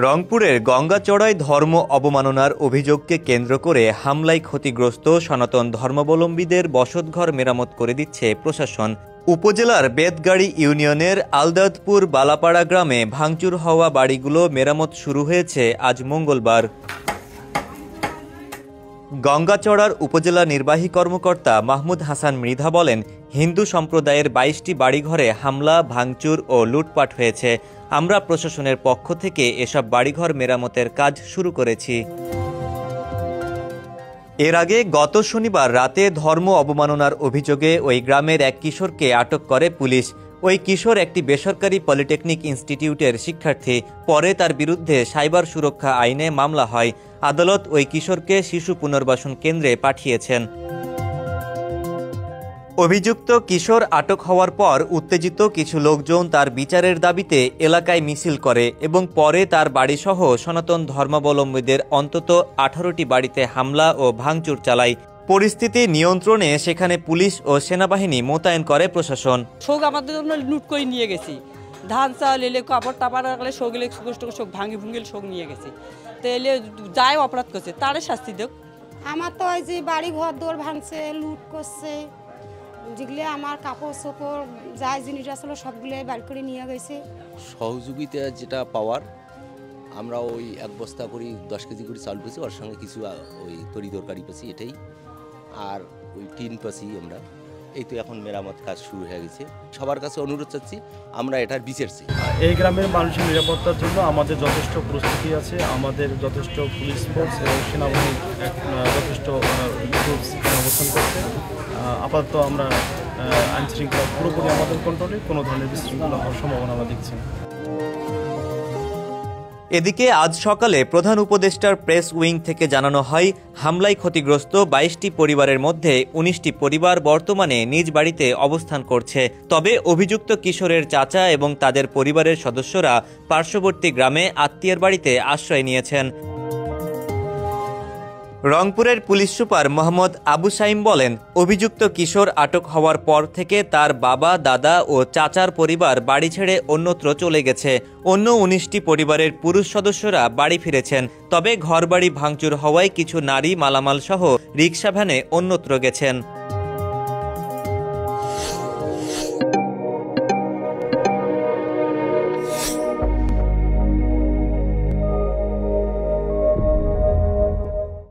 রংপুরের গঙ্গাচড়ায় ধর্ম অবমাননার অভিযোগকে কেন্দ্র করে হামলায় ক্ষতিগ্রস্ত সনাতন ধর্মাবলম্বীদের বসতঘর মেরামত করে দিচ্ছে প্রশাসন। উপজেলার বেতগাড়ি ইউনিয়নের আলদাতপুর বালাপাড়া গ্রামে ভাঙচুর হওয়া বাড়িগুলো মেরামত শুরু হয়েছে আজ মঙ্গলবার। গঙ্গাচড়ার উপজেলা নির্বাহী কর্মকর্তা মাহমুদ হাসান মৃধা বলেন, হিন্দু সম্প্রদায়ের ২২টি বাড়িঘরে হামলা, ভাঙচুর ও লুটপাট হয়েছে। আমরা প্রশাসনের পক্ষ থেকে এসব বাড়িঘর মেরামতের কাজ শুরু করেছি। এর আগে গত শনিবার রাতে ধর্ম অবমাননার অভিযোগে ওই গ্রামের এক কিশোরকে আটক করে পুলিশ। ওই কিশোর একটি বেসরকারি পলিটেকনিক ইনস্টিটিউটের শিক্ষার্থী। পরে তার বিরুদ্ধে সাইবার সুরক্ষা আইনে মামলা হয়। আদালত ওই কিশোরকে শিশু পুনর্বাসন কেন্দ্রে পাঠিয়েছেন। অভিযুক্ত কিশোর আটক হওয়ার পর উত্তেজিত কিছু লোকজন তার বিচারের দাবিতে এলাকায় মিছিল করে এবং পরে তার বাড়িসহ সনাতন ধর্মাবলম্বীদের অন্তত 18টি বাড়িতে হামলা ও ভাঙচুর চালায়। পরিস্থিতি নিয়ন্ত্রণে সেখানে পুলিশ ও সেনাবাহিনী মোতায়েন করে প্রশাসন। শোক আমাদের জন্য লুট করে নিয়ে গেছি, ধান চাল এলে কাপড় টাপড় রাখলে শোক এলে শোক ভাঙি ভুঙ্গিল শোক নিয়ে গেছে। তো এলে যাই অপরাধ করছে তারে শাস্তি দেব। আমার তো ওই যে বাড়ি ঘর দৌড় ভাঙছে, লুট করছে, যেগুলো আমার কাপড় চোপড় যাই জিনিস আসলে সবগুলো বাড়ি করে নিয়ে গেছে। সহযোগিতা যেটা পাওয়ার, আমরা ওই 1 বস্তা করে 10 কেজি করে চাল পেয়েছি, ওর সঙ্গে কিছু ওই তরি তরকারি পেয়েছি, এটাই। আর ওই টিন পেয়েছি আমরা। এই তো এখন মেরামত কাজ শুরু হয়ে গেছে। সবার কাছে অনুরোধ চাচ্ছি, আমরা এটার বিচার চাই। এই গ্রামের মানুষের নিরাপত্তার জন্য আমাদের যথেষ্ট প্রস্তুতি আছে। আমাদের যথেষ্ট পুলিশ ফোর্স এবং সেনাবাহিনী যথেষ্ট অবস্থান করছে। আপাতত আমরা আইন শৃঙ্খলা পুরোপুরি আমাদের কন্ট্রোলে, কোনো ধরনের বিশৃঙ্খলা হওয়ার সম্ভাবনা আমরা দেখছি না। এদিকে আজ সকালে প্রধান উপদেষ্টার প্রেস উইং থেকে জানানো হয়, হামলায় ক্ষতিগ্রস্ত 22টি পরিবারের মধ্যে 19টি পরিবার বর্তমানে নিজ বাড়িতে অবস্থান করছে। তবে অভিযুক্ত কিশোরের চাচা এবং তাদের পরিবারের সদস্যরা পার্শ্ববর্তী গ্রামে আত্মীয়ের বাড়িতে আশ্রয় নিয়েছেন। রংপুরের পুলিশ সুপার মোহাম্মদ আবু সাইম বলেন, অভিযুক্ত কিশোর আটক হওয়ার পর থেকে তার বাবা, দাদা ও চাচার পরিবার বাড়ি ছেড়ে অন্যত্র চলে গেছে। অন্য 19টি পরিবারের পুরুষ সদস্যরা বাড়ি ফিরেছেন। তবে ঘরবাড়ি ভাঙচুর হওয়ায় কিছু নারী মালামাল সহ রিকশা ভ্যানে অন্যত্র গেছেন।